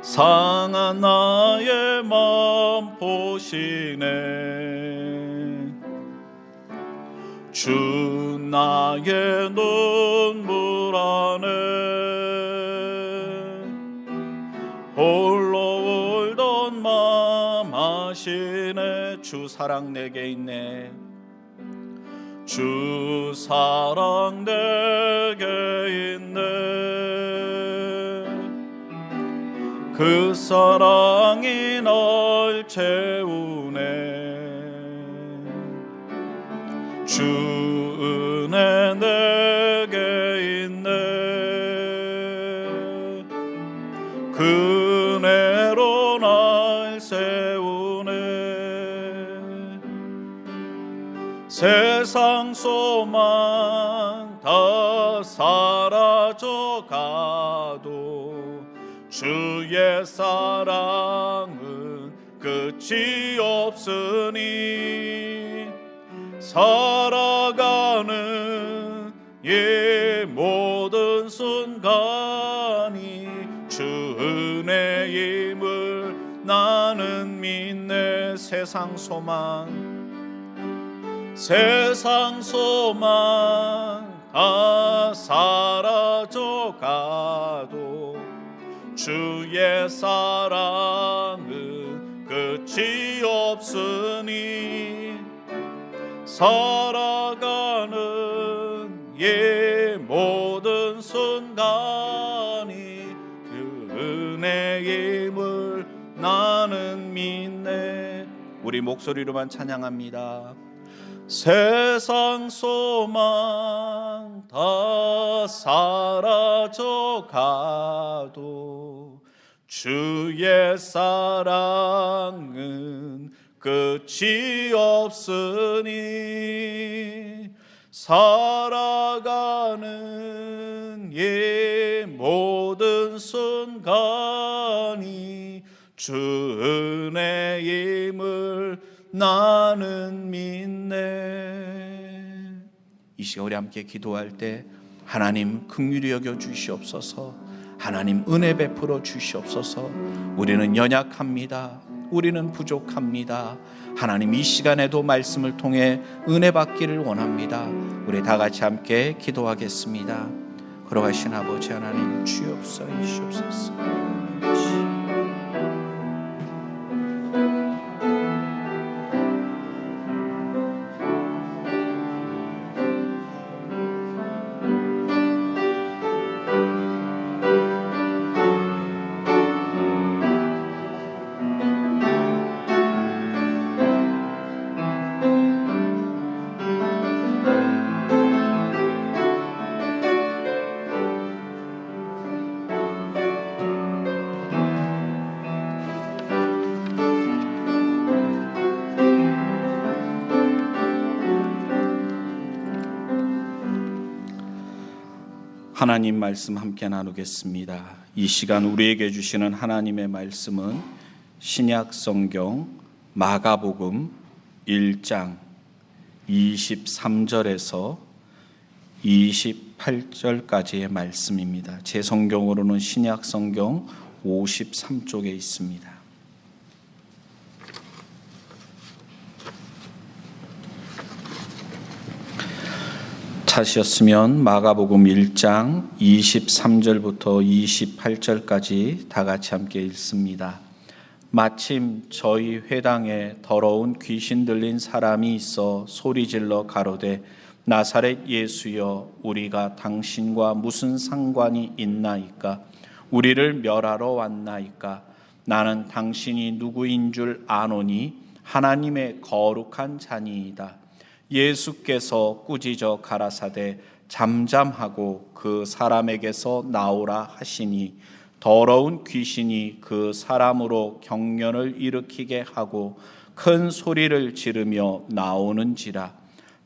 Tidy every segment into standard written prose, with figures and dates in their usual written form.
상한 나의 맘 보시네. 주 나의 눈물 안에 홀로 울던 맘 아시네. 주 사랑 내게 있네. 주 사랑 내게 있네. 그 사랑이 날 채우네. 주 은혜 내게 있네. 그 은혜로 날 세우네. 세상 소망 다 사라져 가도 주의 사랑은 끝이 없으니 살아가는 이 모든 순간이 주 은혜임을 나는 믿네. 세상 소망 다 사라져 가도 주의 사랑은 끝이 없으니 살아가는 이 모든 순간이 그 은혜임을 나는 믿네. 우리 목소리로만 찬양합니다. 세상 소망 다 사라져 가도 주의 사랑은 끝이 없으니 살아가는 이 모든 순간이 주 은혜임을 나는 믿네. 이 시간 우리 함께 기도할 때 하나님 긍휼히 여겨 주시옵소서. 하나님 은혜 베풀어 주시옵소서. 우리는 연약합니다. 우리는 부족합니다. 하나님 이 시간에도 말씀을 통해 은혜 받기를 원합니다. 우리 다 같이 함께 기도하겠습니다. 걸어가신 아버지 하나님 주옵소서. 하나님 말씀 함께 나누겠습니다. 이 시간 우리에게 주시는 하나님의 말씀은 신약 성경 마가복음 1장 23절에서 28절까지의 말씀입니다. 제 성경으로는 신약 성경 53쪽에 있습니다. 찾으셨으면 마가복음 1장 23절부터 28절까지 다 같이 함께 읽습니다. 마침 저희 회당에 더러운 귀신 들린 사람이 있어 소리질러 가로되 나사렛 예수여 우리가 당신과 무슨 상관이 있나이까? 우리를 멸하러 왔나이까? 나는 당신이 누구인 줄 아노니 하나님의 거룩한 자니이다. 예수께서 꾸짖어 가라사대 잠잠하고 그 사람에게서 나오라 하시니 더러운 귀신이 그 사람으로 경련을 일으키게 하고 큰 소리를 지르며 나오는지라.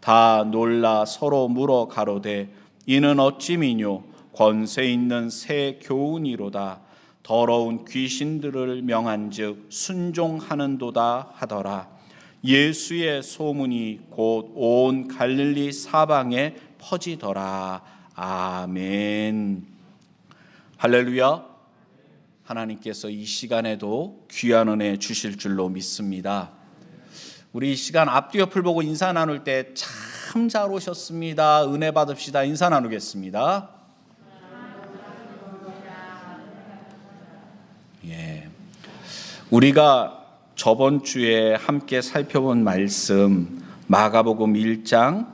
다 놀라 서로 물어 가로되 이는 어찌 미뇨? 권세 있는 새 교훈이로다. 더러운 귀신들을 명한즉 순종하는도다 하더라. 예수의 소문이 곧 온 갈릴리 사방에 퍼지더라. 아멘. 할렐루야. 하나님께서 이 시간에도 귀한 은혜 주실 줄로 믿습니다. 우리 이 시간 앞뒤 옆을 보고 인사 나눌 때 참 잘 오셨습니다. 은혜 받읍시다. 인사 나누겠습니다. 예, 우리가 저번 주에 함께 살펴본 말씀 마가복음 1장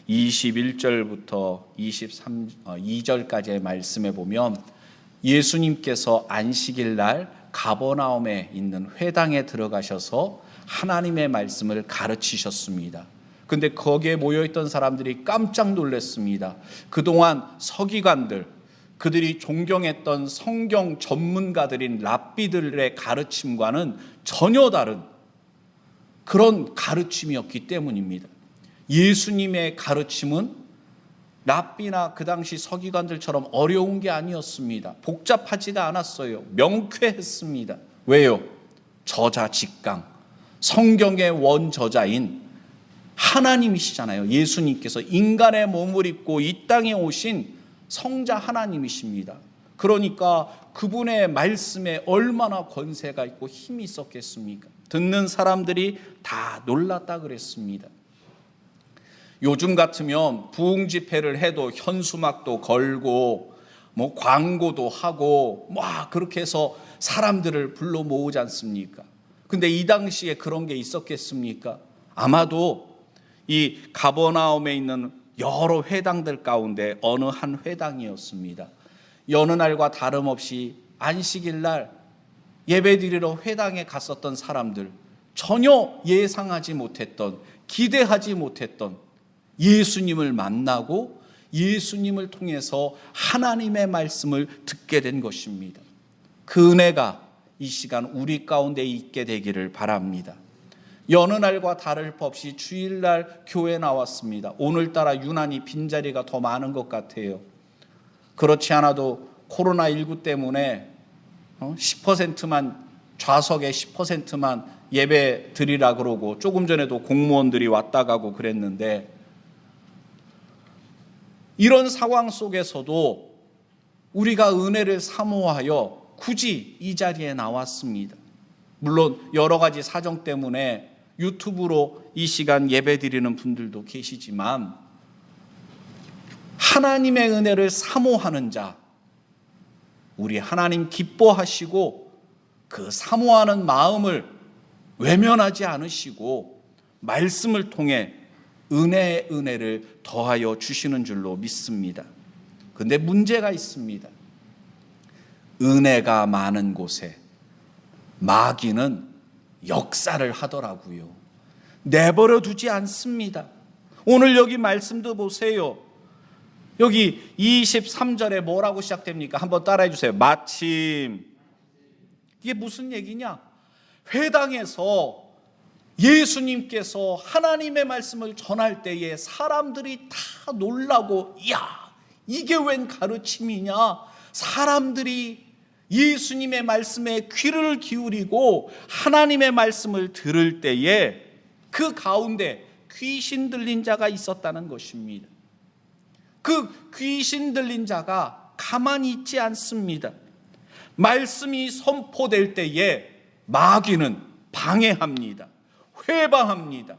21절부터 22절까지의 말씀에 보면 예수님께서 안식일 날 가버나움에 있는 회당에 들어가셔서 하나님의 말씀을 가르치셨습니다. 근데 거기에 모여있던 사람들이 깜짝 놀랐습니다. 그동안 서기관들, 그들이 존경했던 성경 전문가들인 랍비들의 가르침과는 전혀 다른 그런 가르침이었기 때문입니다. 예수님의 가르침은 랍비나 그 당시 서기관들처럼 어려운 게 아니었습니다. 복잡하지가 않았어요. 명쾌했습니다. 왜요? 저자 직강, 성경의 원저자인 하나님이시잖아요. 예수님께서 인간의 몸을 입고 이 땅에 오신 성자 하나님이십니다. 그러니까 그분의 말씀에 얼마나 권세가 있고 힘이 있었겠습니까? 듣는 사람들이 다 놀랐다 그랬습니다. 요즘 같으면 부흥 집회를 해도 현수막도 걸고 뭐 광고도 하고 그렇게 해서 사람들을 불러 모으지 않습니까? 근데 이 당시에 그런 게 있었겠습니까? 아마도 이 가버나움에 있는 여러 회당들 가운데 어느 한 회당이었습니다. 여느 날과 다름없이 안식일 날 예배드리러 회당에 갔었던 사람들, 전혀 예상하지 못했던, 기대하지 못했던 예수님을 만나고 예수님을 통해서 하나님의 말씀을 듣게 된 것입니다. 그 은혜가 이 시간 우리 가운데 있게 되기를 바랍니다. 여느 날과 다를 바 없이 주일날 교회 나왔습니다. 오늘따라 유난히 빈자리가 더 많은 것 같아요. 그렇지 않아도 코로나19 때문에 10%만 좌석에 10%만 예배 드리라 그러고 조금 전에도 공무원들이 왔다 가고 그랬는데 이런 상황 속에서도 우리가 은혜를 사모하여 굳이 이 자리에 나왔습니다. 물론 여러 가지 사정 때문에 유튜브로 이 시간 예배 드리는 분들도 계시지만 하나님의 은혜를 사모하는 자, 우리 하나님 기뻐하시고 그 사모하는 마음을 외면하지 않으시고 말씀을 통해 은혜의 은혜를 더하여 주시는 줄로 믿습니다. 그런데 문제가 있습니다. 은혜가 많은 곳에 마귀는 역사를 하더라고요. 내버려 두지 않습니다. 오늘 여기 말씀도 보세요. 여기 23절에 뭐라고 시작됩니까? 한번 따라해 주세요. 마침. 이게 무슨 얘기냐? 회당에서 예수님께서 하나님의 말씀을 전할 때에 사람들이 다 놀라고, 야, 이게 웬 가르침이냐? 사람들이 예수님의 말씀에 귀를 기울이고 하나님의 말씀을 들을 때에 그 가운데 귀신 들린 자가 있었다는 것입니다. 그 귀신 들린 자가 가만히 있지 않습니다. 말씀이 선포될 때에 마귀는 방해합니다. 회방합니다.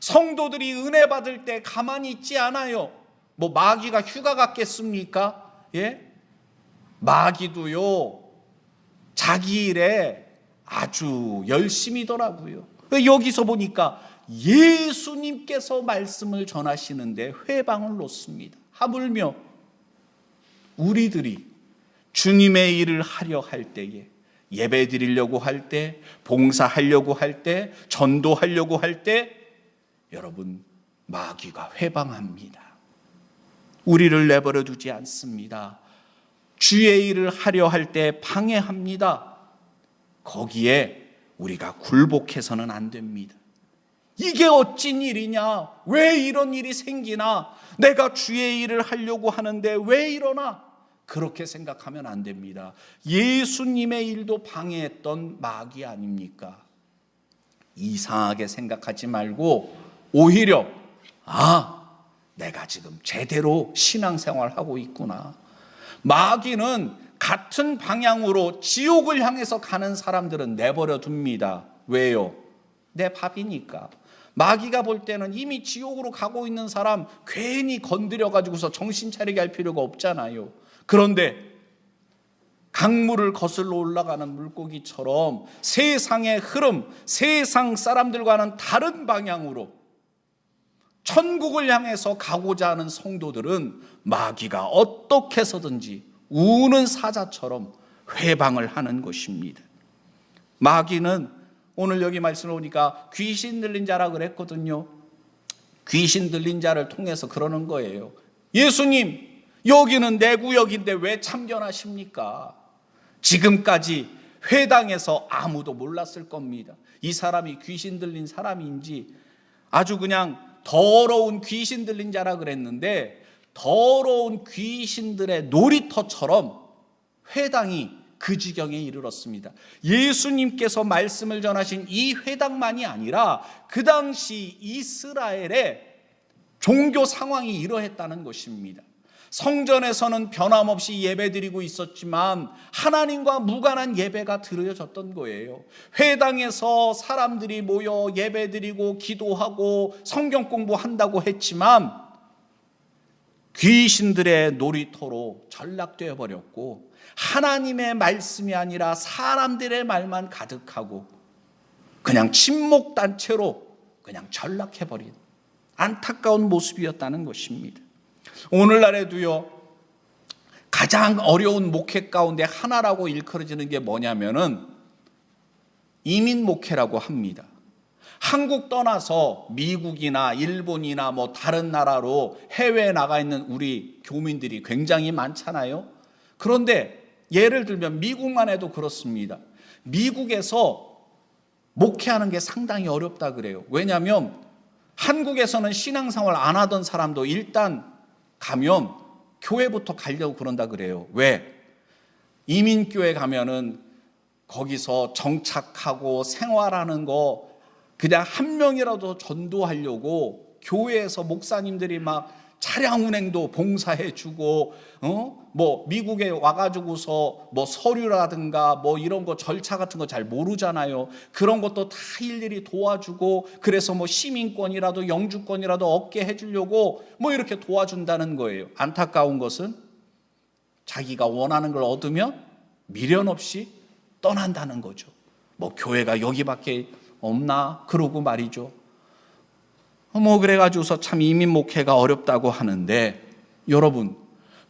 성도들이 은혜 받을 때 가만히 있지 않아요. 뭐 마귀가 휴가 갔겠습니까? 예? 마귀도요, 자기 일에 아주 열심이더라고요. 여기서 보니까 예수님께서 말씀을 전하시는데 회방을 놓습니다. 하물며 우리들이 주님의 일을 하려 할 때에, 예배 드리려고 할 때, 봉사하려고 할 때, 전도하려고 할 때, 여러분, 마귀가 회방합니다. 우리를 내버려 두지 않습니다. 주의 일을 하려 할 때 방해합니다. 거기에 우리가 굴복해서는 안 됩니다. 이게 어찐 일이냐? 왜 이런 일이 생기나? 내가 주의 일을 하려고 하는데 왜 이러나? 그렇게 생각하면 안 됩니다. 예수님의 일도 방해했던 마귀 아닙니까? 이상하게 생각하지 말고 오히려 내가 지금 제대로 신앙생활하고 있구나. 마귀는 같은 방향으로 지옥을 향해서 가는 사람들은 내버려 둡니다. 왜요? 내 밥이니까. 마귀가 볼 때는 이미 지옥으로 가고 있는 사람 괜히 건드려가지고서 정신 차리게 할 필요가 없잖아요. 그런데 강물을 거슬러 올라가는 물고기처럼 세상의 흐름, 세상 사람들과는 다른 방향으로 천국을 향해서 가고자 하는 성도들은 마귀가 어떻게 해서든지 우는 사자처럼 회방을 하는 것입니다. 마귀는 오늘 여기 말씀을 보니까 귀신 들린 자라 그랬거든요. 귀신 들린 자를 통해서 그러는 거예요. 예수님, 여기는 내 구역인데 왜 참견하십니까? 지금까지 회당에서 아무도 몰랐을 겁니다. 이 사람이 귀신 들린 사람인지. 아주 그냥 더러운 귀신 들린 자라 그랬는데 더러운 귀신들의 놀이터처럼 회당이 그 지경에 이르렀습니다. 예수님께서 말씀을 전하신 이 회당만이 아니라 그 당시 이스라엘의 종교 상황이 이러했다는 것입니다. 성전에서는 변함없이 예배드리고 있었지만 하나님과 무관한 예배가 드려졌던 거예요. 회당에서 사람들이 모여 예배드리고 기도하고 성경 공부한다고 했지만 귀신들의 놀이터로 전락되어 버렸고 하나님의 말씀이 아니라 사람들의 말만 가득하고 그냥 침묵단체로 그냥 전락해버린 안타까운 모습이었다는 것입니다. 오늘날에도요, 가장 어려운 목회 가운데 하나라고 일컬어지는 게 뭐냐면은 이민 목회라고 합니다. 한국 떠나서 미국이나 일본이나 뭐 다른 나라로 해외에 나가 있는 우리 교민들이 굉장히 많잖아요. 그런데 예를 들면 미국만 해도 그렇습니다. 미국에서 목회하는 게 상당히 어렵다 그래요. 왜냐하면 한국에서는 신앙생활 안 하던 사람도 일단 가면 교회부터 가려고 그런다 그래요. 왜? 이민교회 가면은 거기서 정착하고 생활하는 거 그냥 한 명이라도 전도하려고 교회에서 목사님들이 막 차량 운행도 봉사해 주고 뭐 미국에 와가지고서 뭐 서류라든가 뭐 이런 거 절차 같은 거 잘 모르잖아요. 그런 것도 다 일일이 도와주고 그래서 뭐 시민권이라도 영주권이라도 얻게 해주려고 뭐 이렇게 도와준다는 거예요. 안타까운 것은 자기가 원하는 걸 얻으면 미련 없이 떠난다는 거죠. 뭐 교회가 여기밖에 없나 그러고 말이죠. 뭐 그래가지고서 참 이민 목회가 어렵다고 하는데 여러분,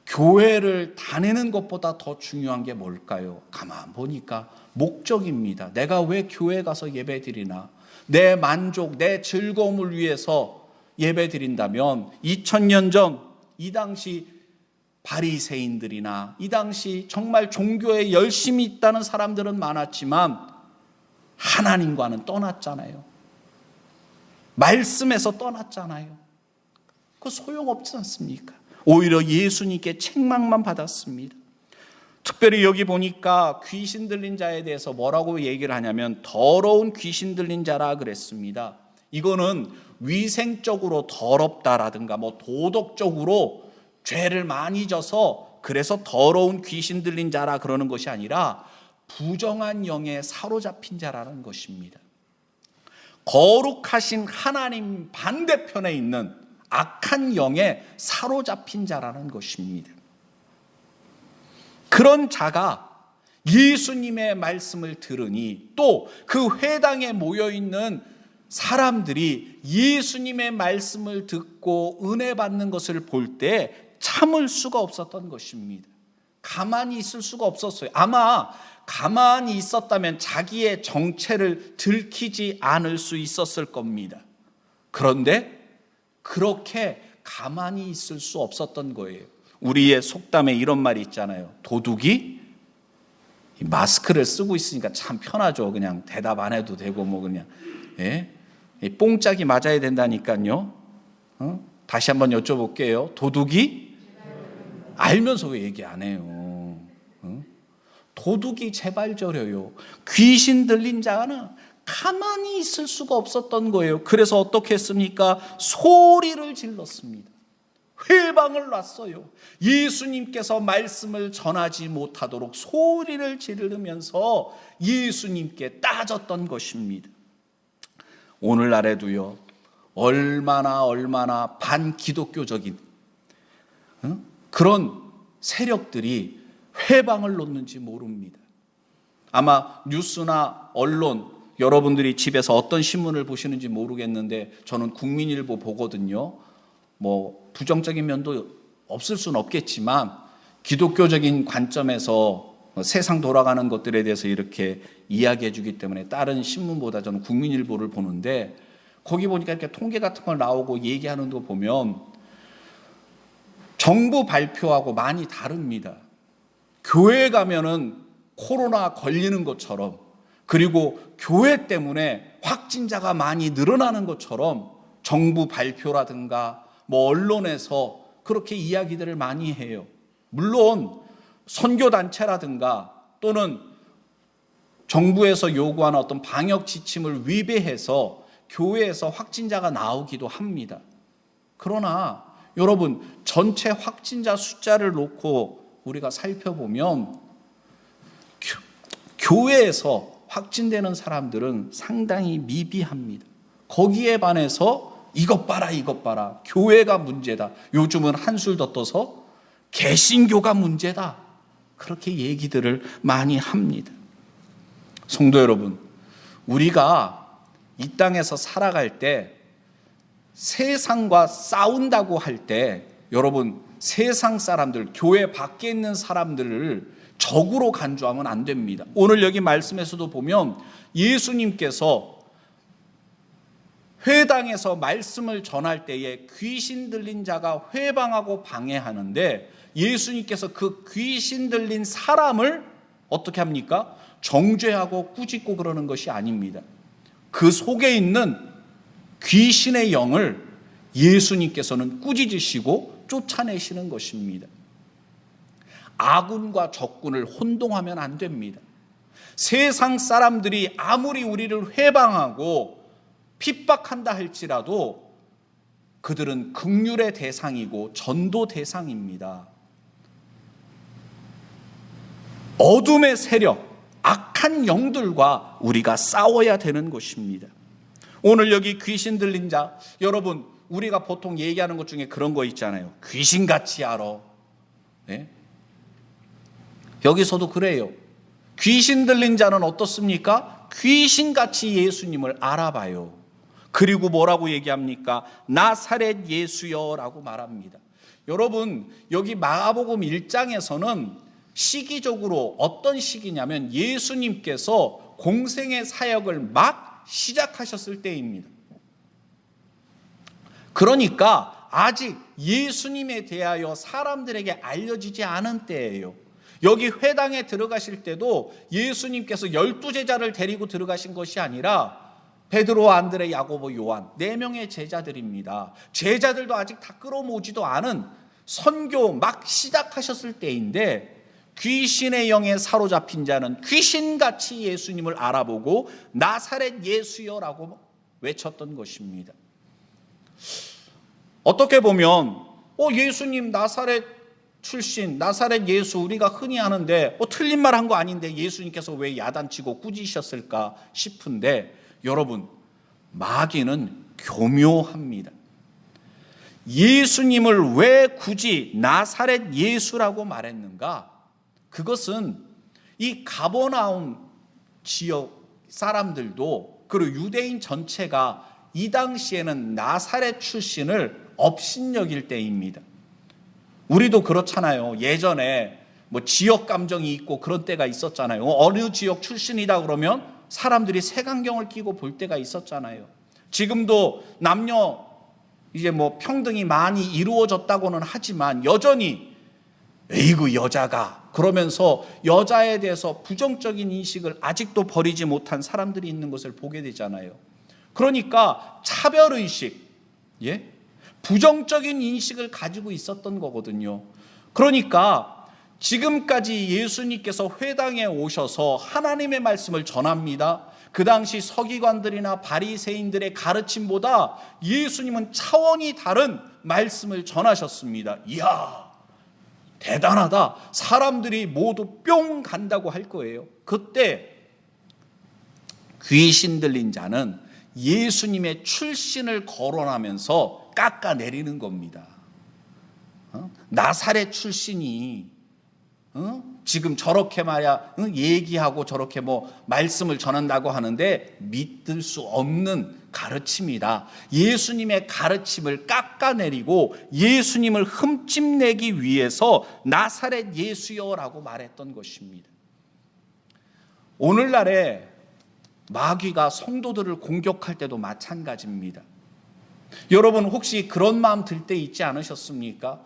교회를 다니는 것보다 더 중요한 게 뭘까요? 가만 보니까 목적입니다. 내가 왜 교회 가서 예배 드리나? 내 만족, 내 즐거움을 위해서 예배 드린다면 2000년 전 이 당시 바리새인들이나 이 당시 정말 종교에 열심히 있다는 사람들은 많았지만 하나님과는 떠났잖아요. 말씀에서 떠났잖아요. 그거 소용없지 않습니까? 오히려 예수님께 책망만 받았습니다. 특별히 여기 보니까 귀신 들린 자에 대해서 뭐라고 얘기를 하냐면 더러운 귀신 들린 자라 그랬습니다. 이거는 위생적으로 더럽다라든가 뭐 도덕적으로 죄를 많이 져서 그래서 더러운 귀신 들린 자라 그러는 것이 아니라 부정한 영에 사로잡힌 자라는 것입니다. 거룩하신 하나님 반대편에 있는 악한 영에 사로잡힌 자라는 것입니다. 그런 자가 예수님의 말씀을 들으니 또 그 회당에 모여있는 사람들이 예수님의 말씀을 듣고 은혜 받는 것을 볼 때 참을 수가 없었던 것입니다. 가만히 있을 수가 없었어요. 아마 가만히 있었다면 자기의 정체를 들키지 않을 수 있었을 겁니다. 그런데 그렇게 가만히 있을 수 없었던 거예요. 우리의 속담에 이런 말이 있잖아요. 도둑이 마스크를 쓰고 있으니까 참 편하죠. 그냥 대답 안 해도 되고 뭐 그냥 뽕짝이 맞아야 된다니까요. 다시 한번 여쭤볼게요. 도둑이 알면서 왜 얘기 안 해요? 도둑이 제발 저려요. 귀신 들린 자는 가만히 있을 수가 없었던 거예요. 그래서 어떻게 했습니까? 소리를 질렀습니다. 회방을 놨어요. 예수님께서 말씀을 전하지 못하도록 소리를 지르면서 예수님께 따졌던 것입니다. 오늘날에도요, 얼마나 반기독교적인 그런 세력들이 회방을 놓는지 모릅니다. 아마 뉴스나 언론, 여러분들이 집에서 어떤 신문을 보시는지 모르겠는데 저는 국민일보 보거든요. 뭐 부정적인 면도 없을 수는 없겠지만 기독교적인 관점에서 세상 돌아가는 것들에 대해서 이렇게 이야기해 주기 때문에 다른 신문보다 저는 국민일보를 보는데, 거기 보니까 이렇게 통계 같은 걸 나오고 얘기하는 거 보면 정부 발표하고 많이 다릅니다. 교회 가면은 코로나 걸리는 것처럼, 그리고 교회 때문에 확진자가 많이 늘어나는 것처럼 정부 발표라든가 뭐 언론에서 그렇게 이야기들을 많이 해요. 물론 선교단체라든가 또는 정부에서 요구하는 어떤 방역 지침을 위배해서 교회에서 확진자가 나오기도 합니다. 그러나 여러분, 전체 확진자 숫자를 놓고 우리가 살펴보면 교회에서 확진되는 사람들은 상당히 미비합니다. 거기에 반해서 이것 봐라, 교회가 문제다. 요즘은 한술 더 떠서 개신교가 문제다. 그렇게 얘기들을 많이 합니다. 성도 여러분, 우리가 이 땅에서 살아갈 때 세상과 싸운다고 할 때, 여러분, 세상 사람들, 교회 밖에 있는 사람들을 적으로 간주하면 안 됩니다. 오늘 여기 말씀에서도 보면 예수님께서 회당에서 말씀을 전할 때에 귀신 들린 자가 회방하고 방해하는데, 예수님께서 그 귀신 들린 사람을 어떻게 합니까? 정죄하고 꾸짖고 그러는 것이 아닙니다. 그 속에 있는 귀신의 영을 예수님께서는 꾸짖으시고 쫓아내시는 것입니다. 아군과 적군을 혼동하면 안 됩니다. 세상 사람들이 아무리 우리를 회방하고 핍박한다 할지라도 그들은 긍휼의 대상이고 전도 대상입니다. 어둠의 세력, 악한 영들과 우리가 싸워야 되는 것입니다. 오늘 여기 귀신 들린 자, 여러분, 우리가 보통 얘기하는 것 중에 그런 거 있잖아요. 귀신같이 알아. 네? 여기서도 그래요. 귀신 들린 자는 어떻습니까? 귀신같이 예수님을 알아봐요. 그리고 뭐라고 얘기합니까? 나사렛 예수여 라고 말합니다. 여러분, 여기 마가복음 1장에서는 시기적으로 어떤 시기냐면 예수님께서 공생의 사역을 막 시작하셨을 때입니다. 그러니까 아직 예수님에 대하여 사람들에게 알려지지 않은 때예요. 여기 회당에 들어가실 때도 예수님께서 12제자를 데리고 들어가신 것이 아니라 베드로, 안드레, 야고보, 요한 4명의 제자들입니다. 제자들도 아직 다 끌어모으지도 않은 선교 막 시작하셨을 때인데, 귀신의 영에 사로잡힌 자는 귀신같이 예수님을 알아보고 나사렛 예수여라고 외쳤던 것입니다. 어떻게 보면 예수님 나사렛 출신, 나사렛 예수 우리가 흔히 아는데 틀린 말 한 거 아닌데 예수님께서 왜 야단치고 꾸짖으셨을까 싶은데, 여러분, 마귀는 교묘합니다. 예수님을 왜 굳이 나사렛 예수라고 말했는가? 그것은 이 가버나움 지역 사람들도, 그리고 유대인 전체가 이 당시에는 나사렛 출신을 업신여길 때입니다. 우리도 그렇잖아요. 예전에 뭐 지역 감정이 있고 그런 때가 있었잖아요. 어느 지역 출신이다 그러면 사람들이 색안경을 끼고 볼 때가 있었잖아요. 지금도 남녀 이제 뭐 평등이 많이 이루어졌다고는 하지만 여전히 에이구 여자가 그러면서 여자에 대해서 부정적인 인식을 아직도 버리지 못한 사람들이 있는 것을 보게 되잖아요. 그러니까 차별의식, 부정적인 인식을 가지고 있었던 거거든요. 그러니까 지금까지 예수님께서 회당에 오셔서 하나님의 말씀을 전합니다. 그 당시 서기관들이나 바리새인들의 가르침보다 예수님은 차원이 다른 말씀을 전하셨습니다. 이야, 대단하다. 사람들이 모두 뿅 간다고 할 거예요. 그때 귀신 들린 자는 예수님의 출신을 거론하면서 깎아내리는 겁니다. 나사렛 출신이 지금 저렇게 말이야 얘기하고 저렇게 뭐 말씀을 전한다고 하는데 믿을 수 없는 가르침이다. 예수님의 가르침을 깎아내리고 예수님을 흠집내기 위해서 나사렛 예수여라고 말했던 것입니다. 오늘날에 마귀가 성도들을 공격할 때도 마찬가지입니다. 여러분 혹시 그런 마음 들 때 있지 않으셨습니까?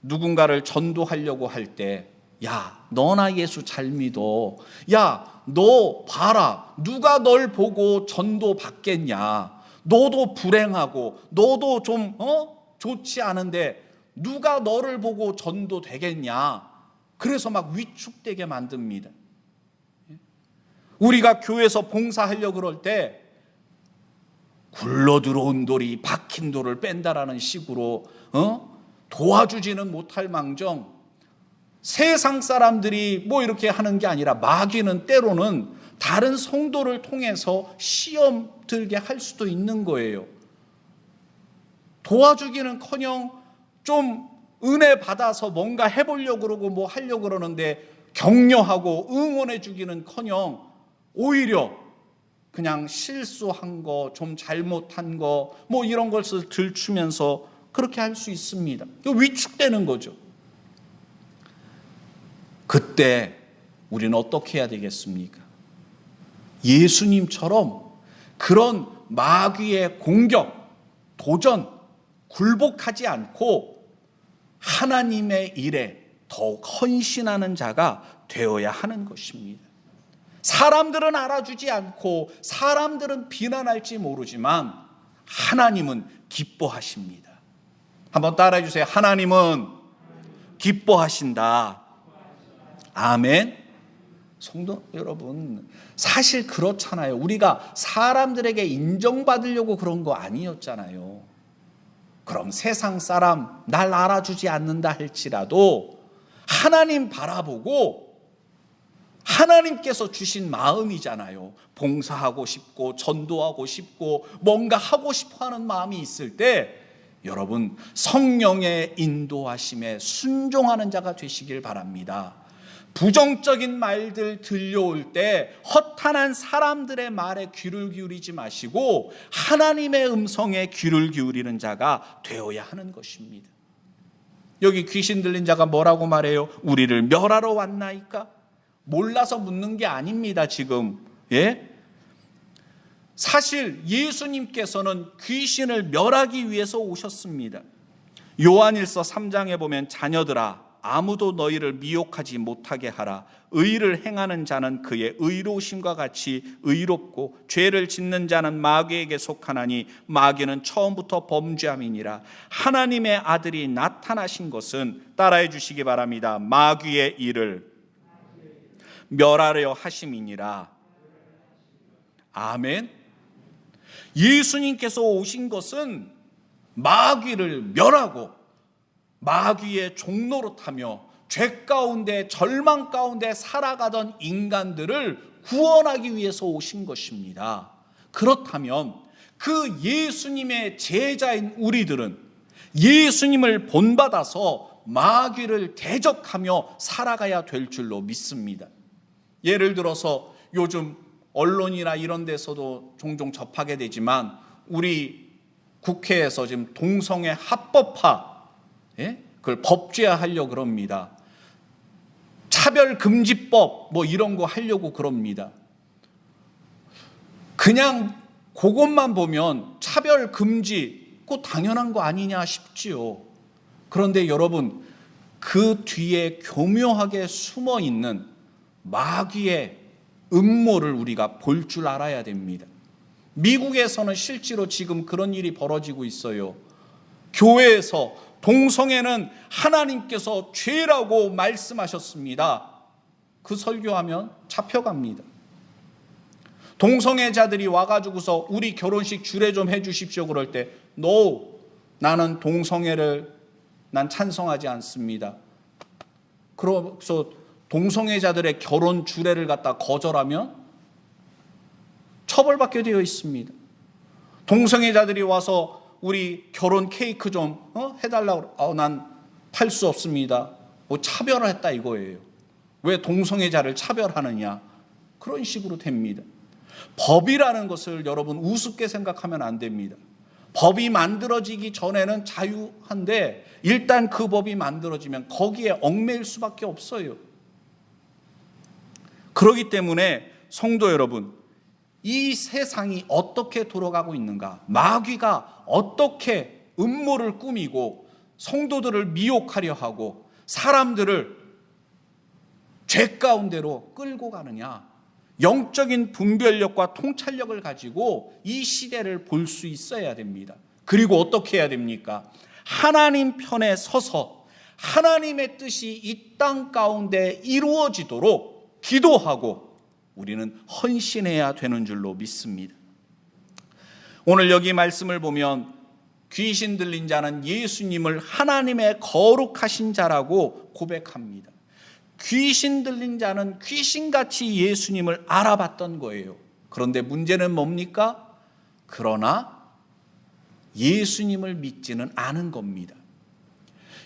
누군가를 전도하려고 할 때, 야, 너나 예수 잘 믿어. 야, 너 봐라. 누가 널 보고 전도 받겠냐. 너도 불행하고 너도 좀 좋지 않은데 누가 너를 보고 전도 되겠냐. 그래서 막 위축되게 만듭니다. 우리가 교회에서 봉사하려고 그럴 때 굴러 들어온 돌이 박힌 돌을 뺀다라는 식으로 도와주지는 못할 망정, 세상 사람들이 뭐 이렇게 하는 게 아니라 마귀는 때로는 다른 성도를 통해서 시험 들게 할 수도 있는 거예요. 도와주기는커녕 좀 은혜 받아서 뭔가 해보려고 그러고 뭐 하려고 그러는데 격려하고 응원해 주기는커녕 오히려 그냥 실수한 거, 좀 잘못한 거 뭐 이런 것을 들추면서 그렇게 할 수 있습니다. 위축되는 거죠. 그때 우리는 어떻게 해야 되겠습니까? 예수님처럼 그런 마귀의 공격, 도전, 굴복하지 않고 하나님의 일에 더욱 헌신하는 자가 되어야 하는 것입니다. 사람들은 알아주지 않고 사람들은 비난할지 모르지만 하나님은 기뻐하십니다. 한번 따라해 주세요. 하나님은 기뻐하신다. 아멘. 성도 여러분, 사실 그렇잖아요. 우리가 사람들에게 인정받으려고 그런 거 아니었잖아요. 그럼 세상 사람 날 알아주지 않는다 할지라도 하나님 바라보고 하나님께서 주신 마음이잖아요. 봉사하고 싶고 전도하고 싶고 뭔가 하고 싶어하는 마음이 있을 때 여러분 성령의 인도하심에 순종하는 자가 되시길 바랍니다. 부정적인 말들 들려올 때 허탄한 사람들의 말에 귀를 기울이지 마시고 하나님의 음성에 귀를 기울이는 자가 되어야 하는 것입니다. 여기 귀신 들린 자가 뭐라고 말해요? 우리를 멸하러 왔나이까? 몰라서 묻는 게 아닙니다. 지금 사실 예수님께서는 귀신을 멸하기 위해서 오셨습니다. 요한일서 3장에 보면 자녀들아 아무도 너희를 미혹하지 못하게 하라. 의를 행하는 자는 그의 의로우심과 같이 의롭고 죄를 짓는 자는 마귀에게 속하나니 마귀는 처음부터 범죄함이니라. 하나님의 아들이 나타나신 것은 따라해 주시기 바랍니다. 마귀의 일을 멸하려 하심이니라. 아멘. 예수님께서 오신 것은 마귀를 멸하고 마귀의 종노릇하며 죄 가운데 절망 가운데 살아가던 인간들을 구원하기 위해서 오신 것입니다. 그렇다면 그 예수님의 제자인 우리들은 예수님을 본받아서 마귀를 대적하며 살아가야 될 줄로 믿습니다. 예를 들어서 요즘 언론이나 이런 데서도 종종 접하게 되지만 우리 국회에서 지금 동성애 합법화, 그걸 법제화하려고 그럽니다. 차별금지법 뭐 이런 거 하려고 그럽니다. 그냥 그것만 보면 차별금지 꼭 당연한 거 아니냐 싶지요. 그런데 여러분 그 뒤에 교묘하게 숨어 있는 마귀의 음모를 우리가 볼 줄 알아야 됩니다. 미국에서는 실제로 지금 그런 일이 벌어지고 있어요. 교회에서 동성애는 하나님께서 죄라고 말씀하셨습니다. 그 설교하면 잡혀갑니다. 동성애자들이 와가지고서 우리 결혼식 주례 좀 해주십시오 그럴 때 No, 나는 동성애를 난 찬성하지 않습니다. 그래서 동성애자들의 결혼 주례를 갖다 거절하면 처벌받게 되어 있습니다. 동성애자들이 와서 우리 결혼 케이크 좀 해달라고 난 팔 수 없습니다. 차별을 했다 이거예요. 왜 동성애자를 차별하느냐, 그런 식으로 됩니다. 법이라는 것을 여러분 우습게 생각하면 안 됩니다. 법이 만들어지기 전에는 자유한데 일단 그 법이 만들어지면 거기에 얽매일 수밖에 없어요. 그렇기 때문에 성도 여러분, 이 세상이 어떻게 돌아가고 있는가, 마귀가 어떻게 음모를 꾸미고 성도들을 미혹하려 하고 사람들을 죄 가운데로 끌고 가느냐, 영적인 분별력과 통찰력을 가지고 이 시대를 볼 수 있어야 됩니다. 그리고 어떻게 해야 됩니까? 하나님 편에 서서 하나님의 뜻이 이 땅 가운데 이루어지도록 기도하고 우리는 헌신해야 되는 줄로 믿습니다. 오늘 여기 말씀을 보면 귀신 들린 자는 예수님을 하나님의 거룩하신 자라고 고백합니다. 귀신 들린 자는 귀신같이 예수님을 알아봤던 거예요. 그런데 문제는 뭡니까? 그러나 예수님을 믿지는 않은 겁니다.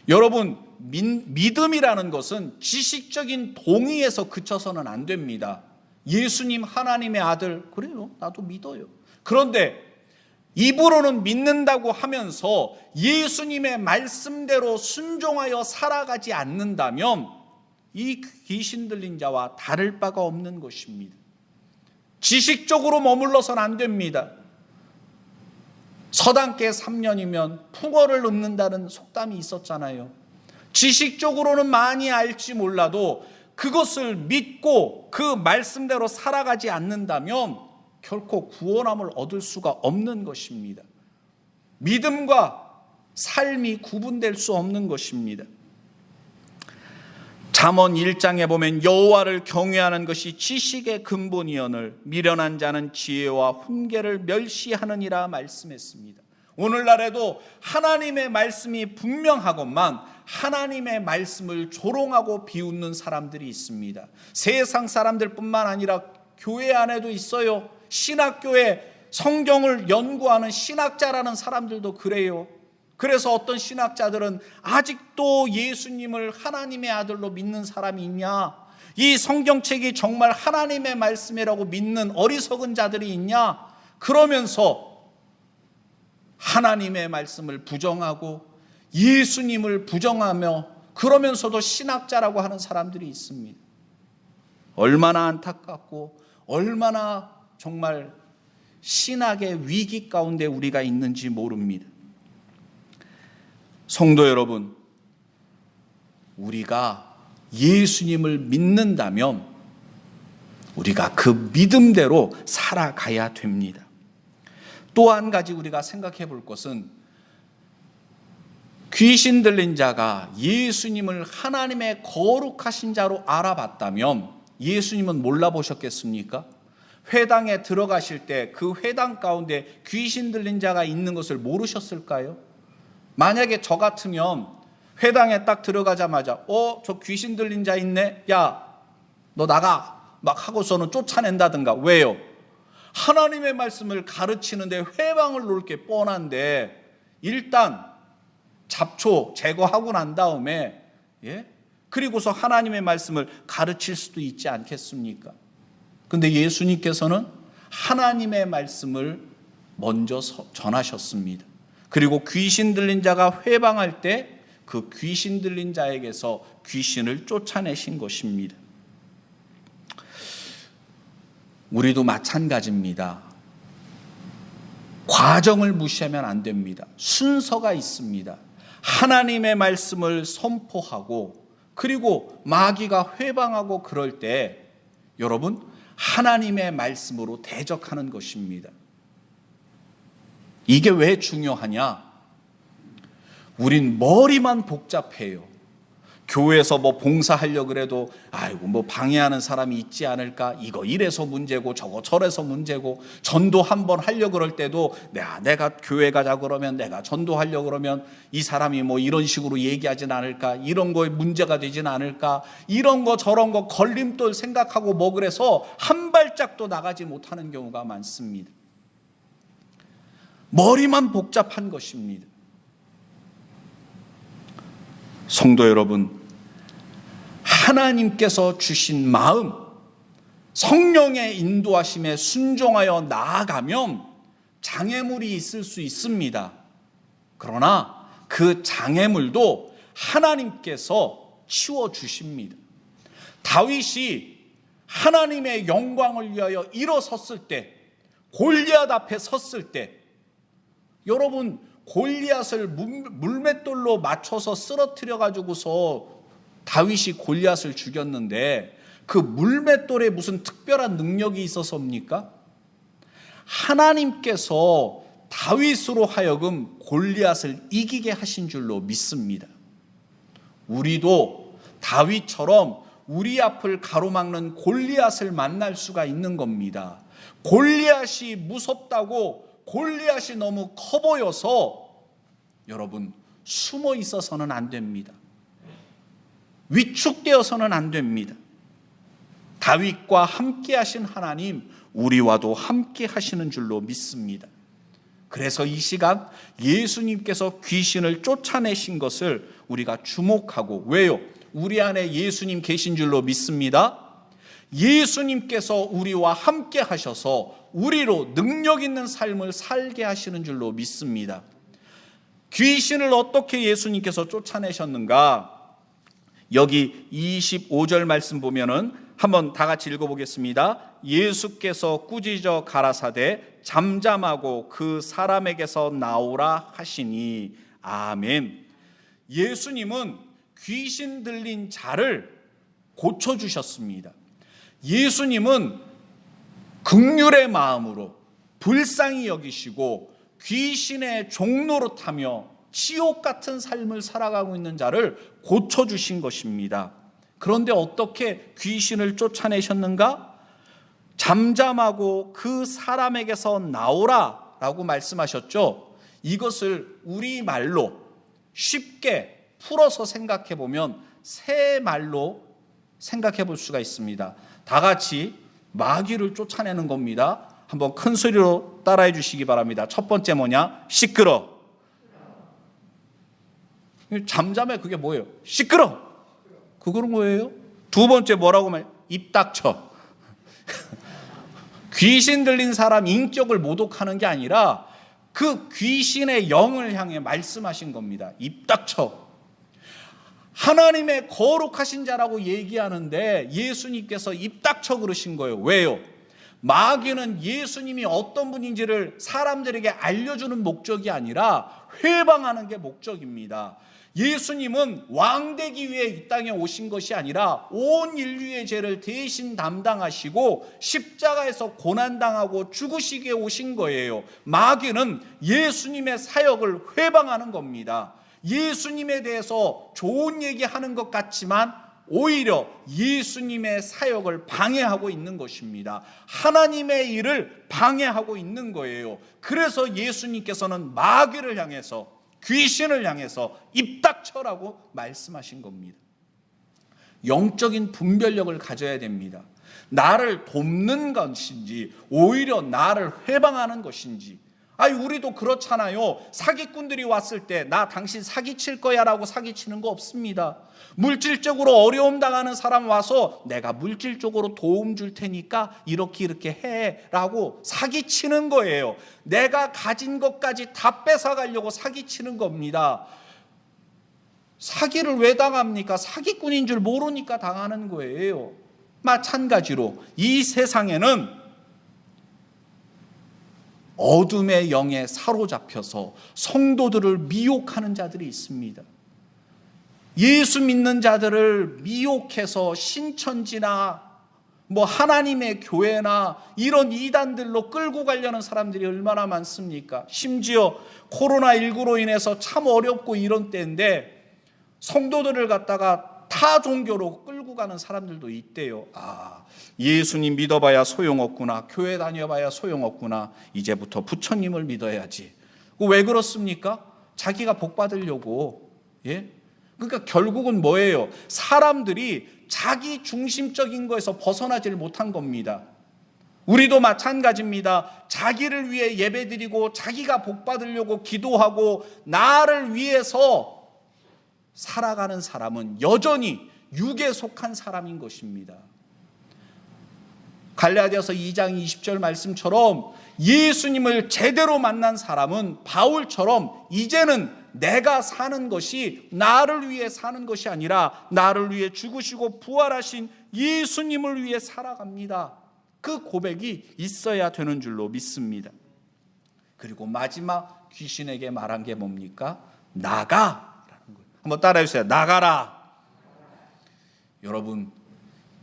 여러분, 믿음이라는 것은 지식적인 동의에서 그쳐서는 안 됩니다. 예수님 하나님의 아들, 그래요, 나도 믿어요. 그런데 입으로는 믿는다고 하면서 예수님의 말씀대로 순종하여 살아가지 않는다면 이 귀신 들린 자와 다를 바가 없는 것입니다. 지식적으로 머물러서는 안 됩니다. 서당계 3년이면 풍어를 읊는다는 속담이 있었잖아요. 지식적으로는 많이 알지 몰라도 그것을 믿고 그 말씀대로 살아가지 않는다면 결코 구원함을 얻을 수가 없는 것입니다. 믿음과 삶이 구분될 수 없는 것입니다. 잠언 1장에 보면 여호와를 경외하는 것이 지식의 근본이오늘 미련한 자는 지혜와 훈계를 멸시하느니라 말씀했습니다. 오늘날에도 하나님의 말씀이 분명하건만 하나님의 말씀을 조롱하고 비웃는 사람들이 있습니다. 세상 사람들뿐만 아니라 교회 안에도 있어요. 신학교에 성경을 연구하는 신학자라는 사람들도 그래요. 그래서 어떤 신학자들은 아직도 예수님을 하나님의 아들로 믿는 사람이 있냐, 이 성경책이 정말 하나님의 말씀이라고 믿는 어리석은 자들이 있냐, 그러면서 하나님의 말씀을 부정하고 예수님을 부정하며 그러면서도 신학자라고 하는 사람들이 있습니다. 얼마나 안타깝고 얼마나 정말 신학의 위기 가운데 우리가 있는지 모릅니다. 성도 여러분, 우리가 예수님을 믿는다면 우리가 그 믿음대로 살아가야 됩니다. 또 한 가지 우리가 생각해 볼 것은 귀신 들린 자가 예수님을 하나님의 거룩하신 자로 알아봤다면 예수님은 몰라보셨겠습니까? 회당에 들어가실 때 그 회당 가운데 귀신 들린 자가 있는 것을 모르셨을까요? 만약에 저 같으면 회당에 딱 들어가자마자 저 귀신 들린 자 있네, 야 너 나가 막 하고서는 쫓아낸다든가. 왜요? 하나님의 말씀을 가르치는데 회방을 놓을 게 뻔한데 일단 잡초 제거하고 난 다음에 그리고서 하나님의 말씀을 가르칠 수도 있지 않겠습니까? 근데 예수님께서는 하나님의 말씀을 먼저 전하셨습니다. 그리고 귀신 들린 자가 회방할 때 그 귀신 들린 자에게서 귀신을 쫓아내신 것입니다. 우리도 마찬가지입니다. 과정을 무시하면 안 됩니다. 순서가 있습니다. 하나님의 말씀을 선포하고 그리고 마귀가 회방하고 그럴 때 여러분 하나님의 말씀으로 대적하는 것입니다. 이게 왜 중요하냐? 우린 머리만 복잡해요. 교회에서 뭐 봉사하려고 그래도 아이고 뭐 방해하는 사람이 있지 않을까, 이거 이래서 문제고 저거 저래서 문제고, 전도 한번 하려고 그럴 때도 내가 교회 가자 그러면, 내가 전도하려고 그러면 이 사람이 뭐 이런 식으로 얘기하진 않을까, 이런 거에 문제가 되진 않을까, 이런 거 저런 거 걸림돌 생각하고 뭐 그래서 한 발짝도 나가지 못하는 경우가 많습니다. 머리만 복잡한 것입니다. 성도 여러분, 하나님께서 주신 마음, 성령의 인도하심에 순종하여 나아가면 장애물이 있을 수 있습니다. 그러나 그 장애물도 하나님께서 치워주십니다. 다윗이 하나님의 영광을 위하여 일어섰을 때, 골리앗 앞에 섰을 때, 여러분 골리앗을 물맷돌로 맞춰서 쓰러뜨려 가지고서 다윗이 골리앗을 죽였는데 그 물맷돌에 무슨 특별한 능력이 있어서입니까? 하나님께서 다윗으로 하여금 골리앗을 이기게 하신 줄로 믿습니다. 우리도 다윗처럼 우리 앞을 가로막는 골리앗을 만날 수가 있는 겁니다. 골리앗이 무섭다고, 골리앗이 너무 커 보여서 여러분 숨어 있어서는 안 됩니다. 위축되어서는 안 됩니다. 다윗과 함께 하신 하나님, 우리와도 함께 하시는 줄로 믿습니다. 그래서 이 시간 예수님께서 귀신을 쫓아내신 것을 우리가 주목하고, 왜요? 우리 안에 예수님 계신 줄로 믿습니다. 예수님께서 우리와 함께 하셔서 우리로 능력 있는 삶을 살게 하시는 줄로 믿습니다. 귀신을 어떻게 예수님께서 쫓아내셨는가? 여기 25절 말씀 보면은 한번 다 같이 읽어보겠습니다. 예수께서 꾸짖어 가라사대 잠잠하고 그 사람에게서 나오라 하시니. 아멘. 예수님은 귀신 들린 자를 고쳐주셨습니다. 예수님은 긍휼의 마음으로 불쌍히 여기시고 귀신의 종로로 타며 지옥 같은 삶을 살아가고 있는 자를 고쳐주신 것입니다. 그런데 어떻게 귀신을 쫓아내셨는가? 잠잠하고 그 사람에게서 나오라 라고 말씀하셨죠. 이것을 우리말로 쉽게 풀어서 생각해 보면 세 말로 생각해 볼 수가 있습니다. 다 같이 마귀를 쫓아내는 겁니다. 한번 큰 소리로 따라해 주시기 바랍니다. 첫 번째 뭐냐? 시끄러. 잠잠해, 그게 뭐예요? 시끄러. 그거는 뭐예요? 두 번째 뭐라고 말해요? 입 닥쳐. 귀신 들린 사람 인격을 모독하는 게 아니라 그 귀신의 영을 향해 말씀하신 겁니다. 입 닥쳐. 하나님의 거룩하신 자라고 얘기하는데 예수님께서 입 닥쳐 그러신 거예요. 왜요? 마귀는 예수님이 어떤 분인지를 사람들에게 알려주는 목적이 아니라 회방하는 게 목적입니다. 예수님은 왕 되기 위해 이 땅에 오신 것이 아니라 온 인류의 죄를 대신 담당하시고 십자가에서 고난당하고 죽으시기 위해 오신 거예요. 마귀는 예수님의 사역을 회방하는 겁니다. 예수님에 대해서 좋은 얘기하는 것 같지만 오히려 예수님의 사역을 방해하고 있는 것입니다. 하나님의 일을 방해하고 있는 거예요. 그래서 예수님께서는 마귀를 향해서, 귀신을 향해서 입 닥쳐라고 말씀하신 겁니다. 영적인 분별력을 가져야 됩니다. 나를 돕는 것인지 오히려 나를 회방하는 것인지. 우리도 그렇잖아요. 사기꾼들이 왔을 때 나 당신 사기칠 거야 라고 사기치는 거 없습니다. 물질적으로 어려움 당하는 사람 와서 내가 물질적으로 도움 줄 테니까 이렇게 해 라고 사기치는 거예요. 내가 가진 것까지 다 뺏어가려고 사기치는 겁니다. 사기를 왜 당합니까? 사기꾼인 줄 모르니까 당하는 거예요. 마찬가지로 이 세상에는 어둠의 영에 사로잡혀서 성도들을 미혹하는 자들이 있습니다. 예수 믿는 자들을 미혹해서 신천지나 하나님의 교회나 이런 이단들로 끌고 가려는 사람들이 얼마나 많습니까? 심지어 코로나19로 인해서 참 어렵고 이런 때인데 성도들을 갖다가 타 종교로 끌고 가는 사람들도 있대요. 예수님 믿어봐야 소용없구나, 교회 다녀봐야 소용없구나, 이제부터 부처님을 믿어야지. 왜 그렇습니까? 자기가 복 받으려고. 그러니까 결국은 뭐예요? 사람들이 자기 중심적인 거에서 벗어나지를 못한 겁니다. 우리도 마찬가지입니다. 자기를 위해 예배드리고 자기가 복 받으려고 기도하고 나를 위해서 살아가는 사람은 여전히 육에 속한 사람인 것입니다. 갈라디아서 2장 20절 말씀처럼 예수님을 제대로 만난 사람은 바울처럼 이제는 내가 사는 것이 나를 위해 사는 것이 아니라 나를 위해 죽으시고 부활하신 예수님을 위해 살아갑니다. 그 고백이 있어야 되는 줄로 믿습니다. 그리고 마지막 귀신에게 말한 게 뭡니까? 나가라는 거예요. 한번 따라해 주세요. 나가라. 여러분,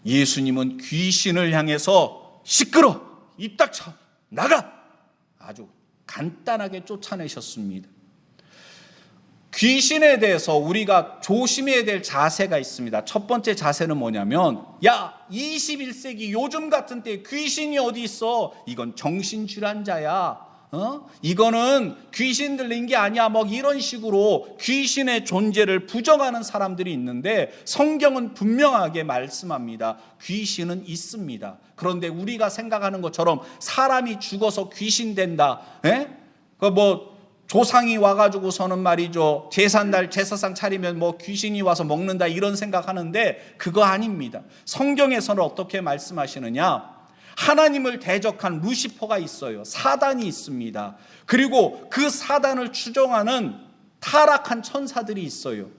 예수님은 귀신을 향해서 시끄러, 입 닥쳐, 나가! 아주 간단하게 쫓아내셨습니다. 귀신에 대해서 우리가 조심해야 될 자세가 있습니다. 첫 번째 자세는 뭐냐면, 21세기 요즘 같은 때 귀신이 어디 있어? 이건 정신질환자야. 이거는 귀신 들린 게 아니야. 이런 식으로 귀신의 존재를 부정하는 사람들이 있는데 성경은 분명하게 말씀합니다. 귀신은 있습니다. 그런데 우리가 생각하는 것처럼 사람이 죽어서 귀신 된다. 조상이 와가지고서는 말이죠, 제삿날 제사상 차리면 귀신이 와서 먹는다, 이런 생각하는데 그거 아닙니다. 성경에서는 어떻게 말씀하시느냐? 하나님을 대적한 루시퍼가 있어요. 사단이 있습니다. 그리고 그 사단을 추종하는 타락한 천사들이 있어요.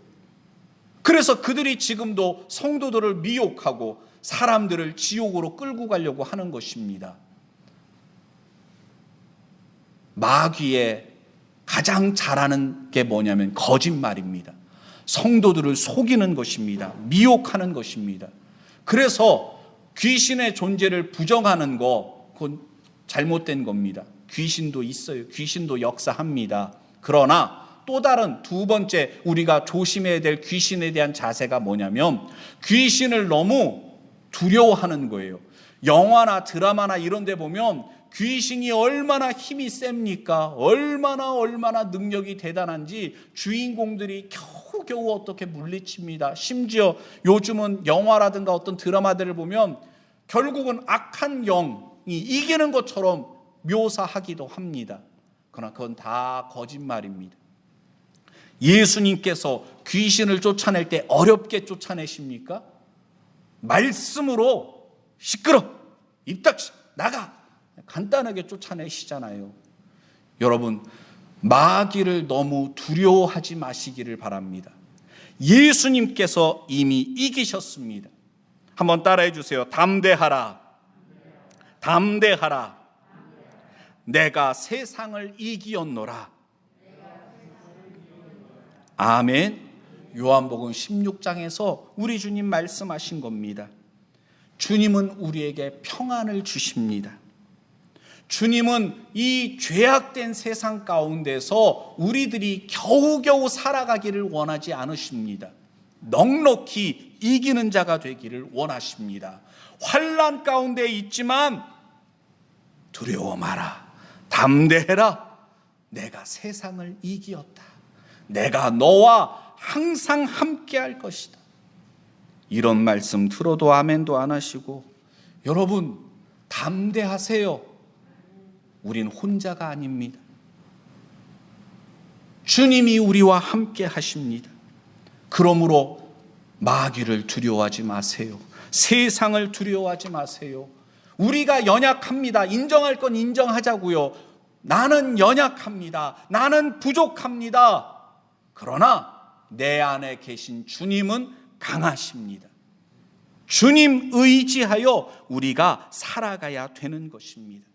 그래서 그들이 지금도 성도들을 미혹하고 사람들을 지옥으로 끌고 가려고 하는 것입니다. 마귀의 가장 잘하는 게 뭐냐면 거짓말입니다. 성도들을 속이는 것입니다. 미혹하는 것입니다. 그래서 귀신의 존재를 부정하는 거, 그건 잘못된 겁니다. 귀신도 있어요. 귀신도 역사합니다. 그러나 또 다른 두 번째 우리가 조심해야 될 귀신에 대한 자세가 뭐냐면 귀신을 너무 두려워하는 거예요. 영화나 드라마나 이런 데 보면 귀신이 얼마나 힘이 셉니까? 얼마나 능력이 대단한지 주인공들이 겨우겨우 어떻게 물리칩니다. 심지어 요즘은 영화라든가 어떤 드라마들을 보면 결국은 악한 영이 이기는 것처럼 묘사하기도 합니다. 그러나 그건 다 거짓말입니다. 예수님께서 귀신을 쫓아낼 때 어렵게 쫓아내십니까? 말씀으로 시끄러, 입 닥쳐, 나가, 간단하게 쫓아내시잖아요. 여러분, 마귀를 너무 두려워하지 마시기를 바랍니다. 예수님께서 이미 이기셨습니다. 한번 따라해 주세요. 담대하라. 담대하라. 내가 세상을 이기었노라. 아멘. 요한복음 16장에서 우리 주님 말씀하신 겁니다. 주님은 우리에게 평안을 주십니다. 주님은 이 죄악된 세상 가운데서 우리들이 겨우겨우 살아가기를 원하지 않으십니다. 넉넉히 이기는 자가 되기를 원하십니다. 환난 가운데 있지만 두려워 마라. 담대해라. 내가 세상을 이기었다. 내가 너와 항상 함께 할 것이다. 이런 말씀 들어도 아멘도 안 하시고, 여러분 담대하세요. 우린 혼자가 아닙니다. 주님이 우리와 함께 하십니다. 그러므로 마귀를 두려워하지 마세요. 세상을 두려워하지 마세요. 우리가 연약합니다. 인정할 건 인정하자고요. 나는 연약합니다. 나는 부족합니다. 그러나 내 안에 계신 주님은 강하십니다. 주님 의지하여 우리가 살아가야 되는 것입니다.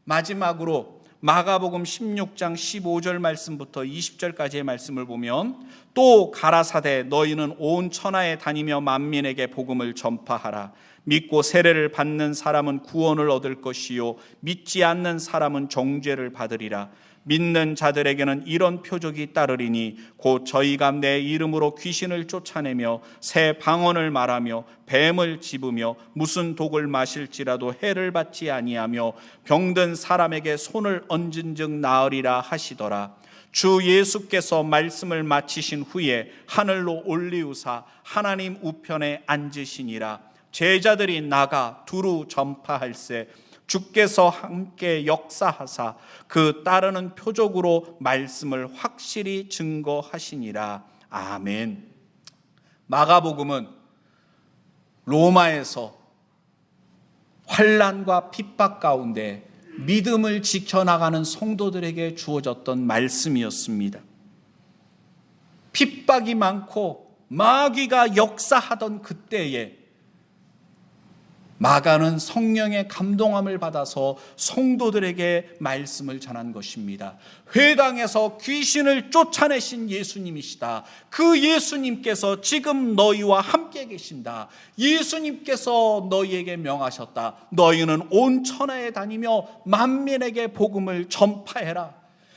마지막으로 마가복음 16장 15절 말씀부터 20절까지의 말씀을 보면, 또 가라사대 너희는 온 천하에 다니며 만민에게 복음을 전파하라. 믿고 세례를 받는 사람은 구원을 얻을 것이요 믿지 않는 사람은 정죄를 받으리라. 믿는 자들에게는 이런 표적이 따르리니 곧 저희가 내 이름으로 귀신을 쫓아내며 새 방언을 말하며 뱀을 집으며 무슨 독을 마실지라도 해를 받지 아니하며 병든 사람에게 손을 얹은즉 나으리라 하시더라. 주 예수께서 말씀을 마치신 후에 하늘로 올리우사 하나님 우편에 앉으시니라. 제자들이 나가 두루 전파할세 주께서 함께 역사하사 그 따르는 표적으로 말씀을 확실히 증거하시니라. 아멘. 마가복음은 로마에서 환난과 핍박 가운데 믿음을 지켜나가는 성도들에게 주어졌던 말씀이었습니다. 핍박이 많고 마귀가 역사하던 그때에 마가는 성령의 감동함을 받아서 성도들에게 말씀을 전한 것입니다. 회당에서 귀신을 쫓아내신 예수님이시다. 그 예수님께서 지금 너희와 함께 계신다. 예수님께서 너희에게 명하셨다. 너희는 온 천하에 다니며 만민에게 복음을 전파해라.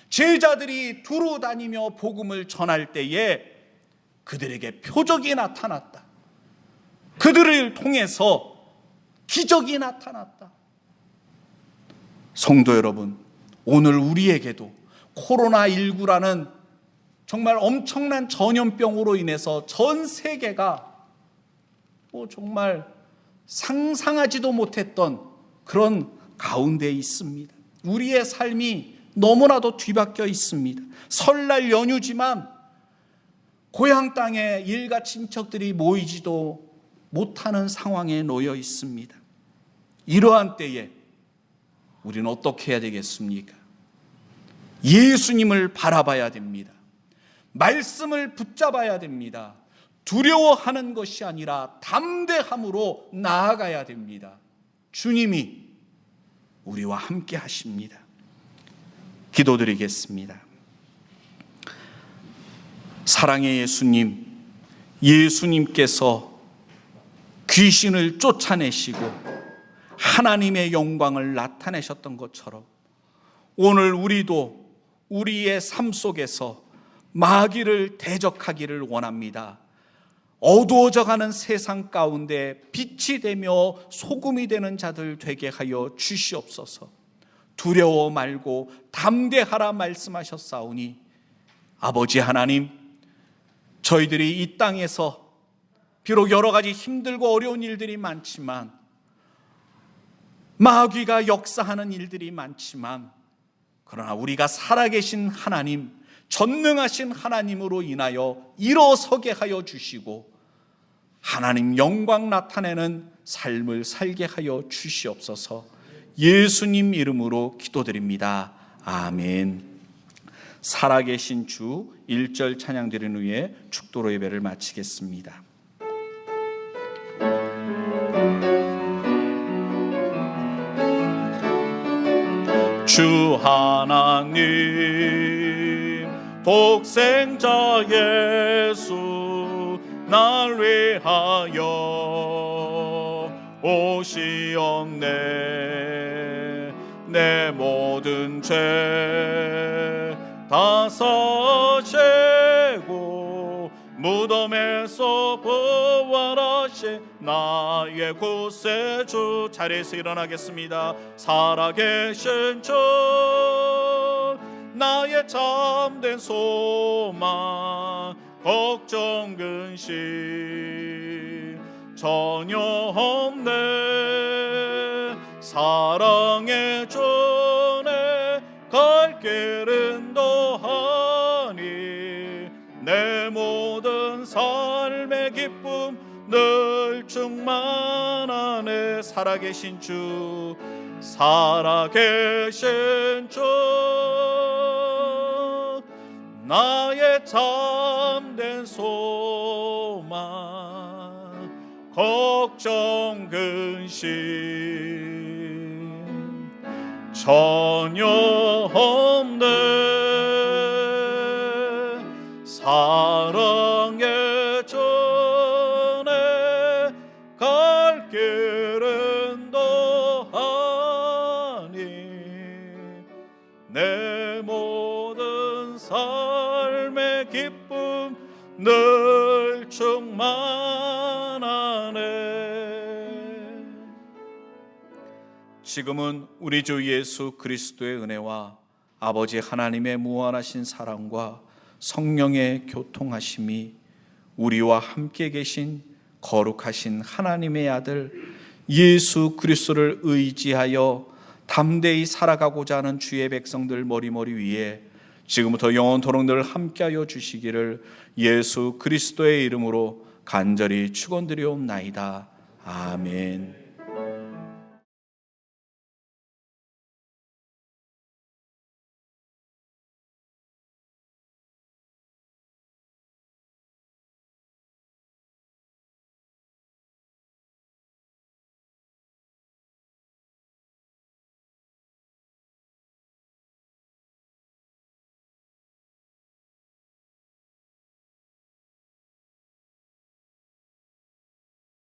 제자들이 두루 다니며 복음을 전할 때에 그들에게 표적이 나타났다. 그들을 통해서 기적이 나타났다. 성도 여러분, 오늘 우리에게도 코로나19라는 정말 엄청난 전염병으로 인해서 전 세계가 정말 상상하지도 못했던 그런 가운데 있습니다. 우리의 삶이 너무나도 뒤바뀌어 있습니다. 설날 연휴지만 고향 땅에 일가 친척들이 모이지도 못하는 상황에 놓여 있습니다. 이러한 때에 우리는 어떻게 해야 되겠습니까? 예수님을 바라봐야 됩니다. 말씀을 붙잡아야 됩니다. 두려워하는 것이 아니라 담대함으로 나아가야 됩니다. 주님이 우리와 함께 하십니다. 기도드리겠습니다. 사랑의 예수님, 예수님께서 귀신을 쫓아내시고 하나님의 영광을 나타내셨던 것처럼 오늘 우리도 우리의 삶 속에서 마귀를 대적하기를 원합니다. 어두워져가는 세상 가운데 빛이 되며 소금이 되는 자들 되게 하여 주시옵소서. 두려워 말고 담대하라 말씀하셨사오니 아버지 하나님, 저희들이 이 땅에서 비록 여러 가지 힘들고 어려운 일들이 많지만 마귀가 역사하는 일들이 많지만 그러나 우리가 살아계신 하나님, 전능하신 하나님으로 인하여 일어서게 하여 주시고 하나님 영광 나타내는 삶을 살게 하여 주시옵소서. 예수님 이름으로 기도드립니다. 아멘. 살아계신 주 1절 찬양 드린 후에 축도로 예배를 마치겠습니다. 주 하나님 독생자 예수 날 위하여 오시었네. 내 모든 죄 다 사시고 무덤에서 부활하신 나의 구세주. 자리에서 일어나겠습니다. 살아계신 주 나의 참된 소망 걱정 근심 전혀 없네. 사랑의 주내 갈 길은 도하니 내 모든 삶의 기쁨 늘 충만하네. 살아계신 주, 살아계신 주 나의 참된 소망 걱정 근심 전혀 없네. 사랑의 전에 갈 길 내 모든 삶의 기쁨 늘 충만하네. 지금은 우리 주 예수 그리스도의 은혜와 아버지 하나님의 무한하신 사랑과 성령의 교통하심이 우리와 함께 계신 거룩하신 하나님의 아들 예수 그리스도를 의지하여 담대히 살아가고자 하는 주의 백성들 머리머리 위에 지금부터 영원토록 늘 함께하여 주시기를 예수 그리스도의 이름으로 간절히 축원드리옵나이다. 아멘.